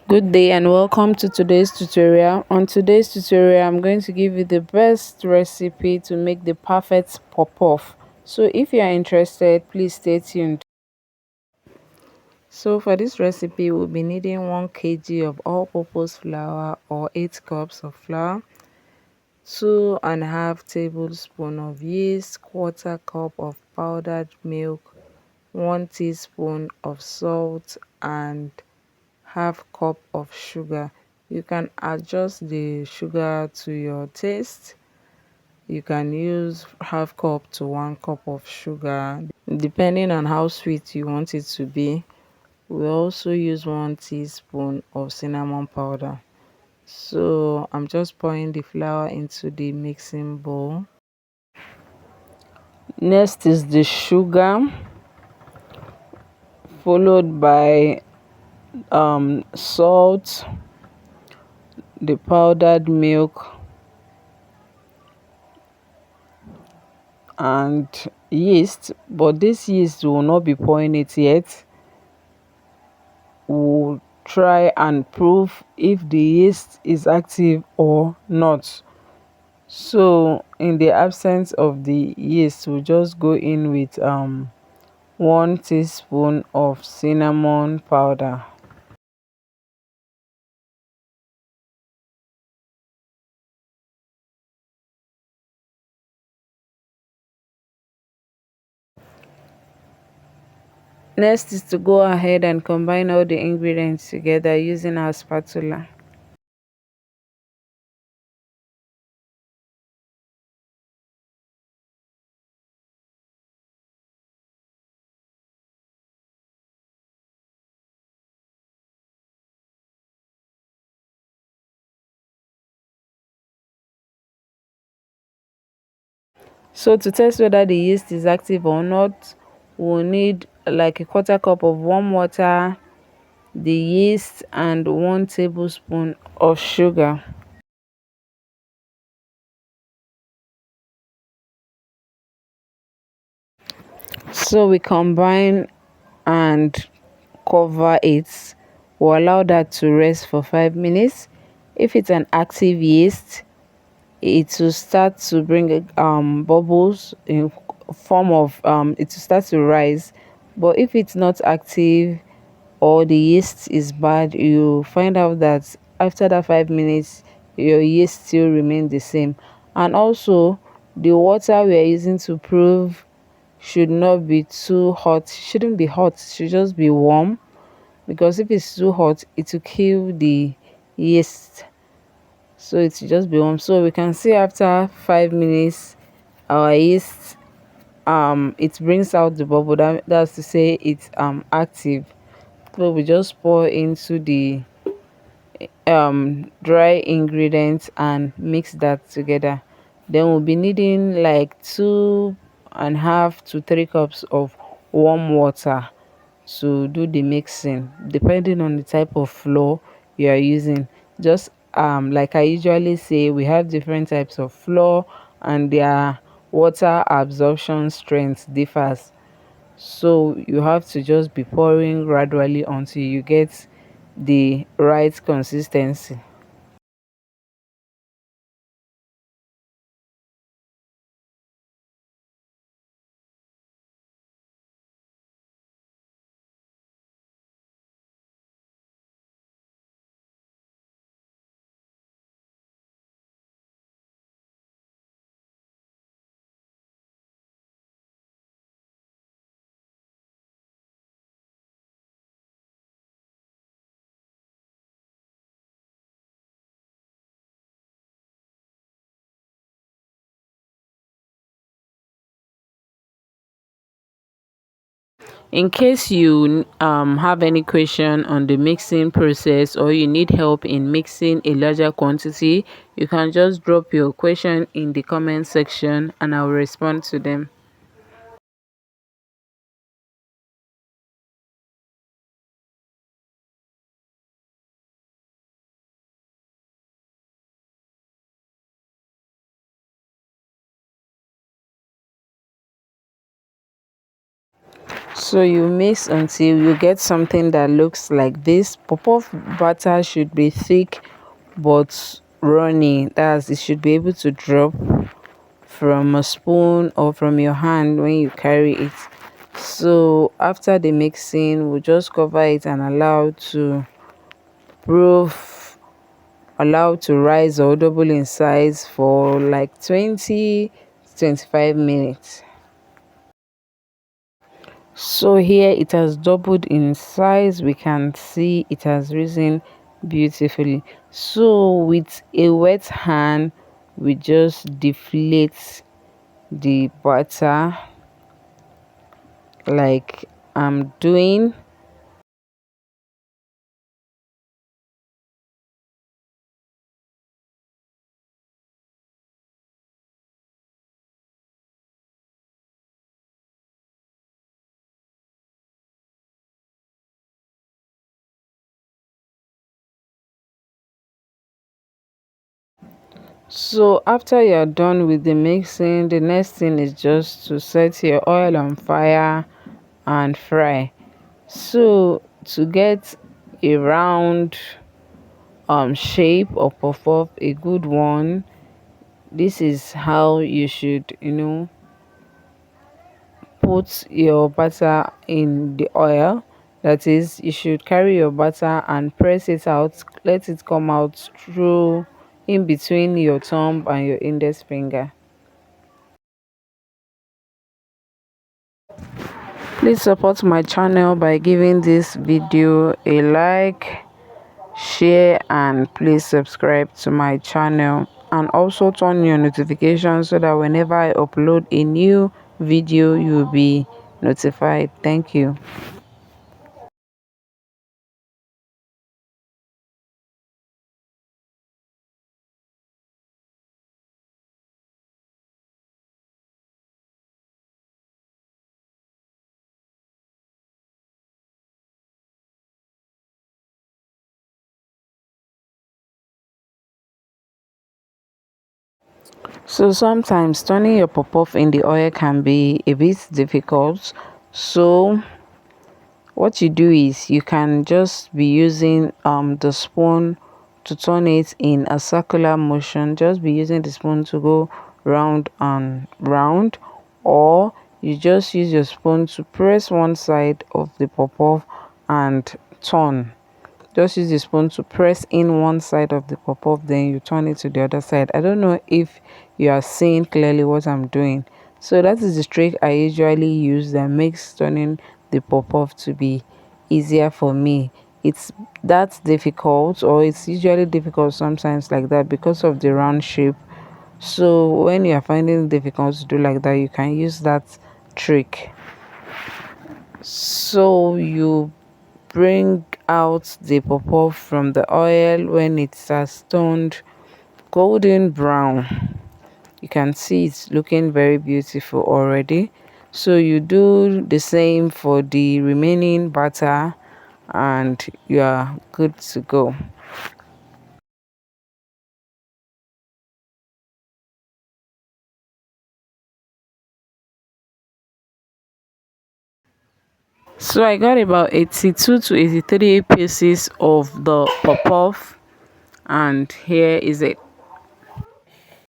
Good day and welcome to today's tutorial. On today's tutorial, I'm going to give you the best recipe to make the perfect pop-off. So if you are interested, please stay tuned. So for this recipe, we'll be needing 1 kg of all-purpose flour or 8 cups of flour, 2.5 tablespoons of yeast, quarter cup of powdered milk, 1 teaspoon of salt, and half cup of sugar. You can adjust the sugar to your taste. You can use half cup to 1 cup of sugar depending on how sweet you want it to be. We also use 1 teaspoon of cinnamon powder. So I'm just pouring the flour into the mixing bowl. Next is the sugar, followed by salt, the powdered milk, and yeast. But this yeast will not be pouring it yet. We'll try and prove if the yeast is active or not. So in the absence of the yeast, we'll just go in with 1 teaspoon of cinnamon powder. Next is to go ahead and combine all the ingredients together using our spatula. So to test whether the yeast is active or not, we'll need like a quarter cup of warm water, the yeast, and 1 tablespoon of sugar. So we combine and cover it. We'll allow that to rest for 5 minutes. If it's an active yeast, it will start to bring bubbles in form of it will start to rise. But if it's not active or the yeast is bad, you find out that after that 5 minutes your yeast still remain the same. And also, the water we are using to prove should not be too hot, shouldn't be hot, should just be warm, because if it's too hot it will kill the yeast. So it should just be warm. So we can see after 5 minutes our yeast it brings out the bubble. That's to say it's active. So we just pour into the dry ingredients and mix that together. Then we'll be needing like 2.5 to 3 cups of warm water to do the mixing, depending on the type of flour you are using. Just like I usually say, we have different types of flour and their water absorption strength differs. So you have to just be pouring gradually until you get the right consistency. In case you have any question on the mixing process, or you need help in mixing a larger quantity, you can just drop your question in the comment section and I'll respond to them. So you mix until you get something that looks like this. Pop-off batter should be thick but runny. That's, it should be able to drop from a spoon or from your hand when you carry it. So after the mixing, we'll just cover it and proof allow to rise or double in size for like 20 to 25 minutes. So here it has doubled in size. We can see it has risen beautifully. So with a wet hand, we just deflate the butter like I'm doing. So after you're done with the mixing, the next thing is just to set your oil on fire and fry. So to get a round shape or puff up, a good one, this is how you should, put your butter in the oil. That is, you should carry your butter and press it out, let it come out through in between your thumb and your index finger. Please support my channel by giving this video a like, share, and please subscribe to my channel, and also turn your notifications so that whenever I upload a new video you'll be notified. Thank you. So sometimes turning your pop-off in the oil can be a bit difficult. So what you do is you can just be using the spoon to turn it in a circular motion. Just be using the spoon to go round and round, or you just use your spoon to press one side of the pop-off and turn. Just use the spoon to press in one side of the pop-up, then you turn it to the other side. I don't know if you are seeing clearly what I'm doing. So that is the trick I usually use that makes turning the pop-up to be easier for me. It's that difficult, or it's usually difficult sometimes like that because of the round shape. So when you are finding it difficult to do like that, you can use that trick. So you bring out the pawpaw from the oil when it has turned golden brown. You can see it's looking very beautiful already. So you do the same for the remaining butter and you are good to go. So I got about 82 to 83 pieces of the pop-off, and here is it.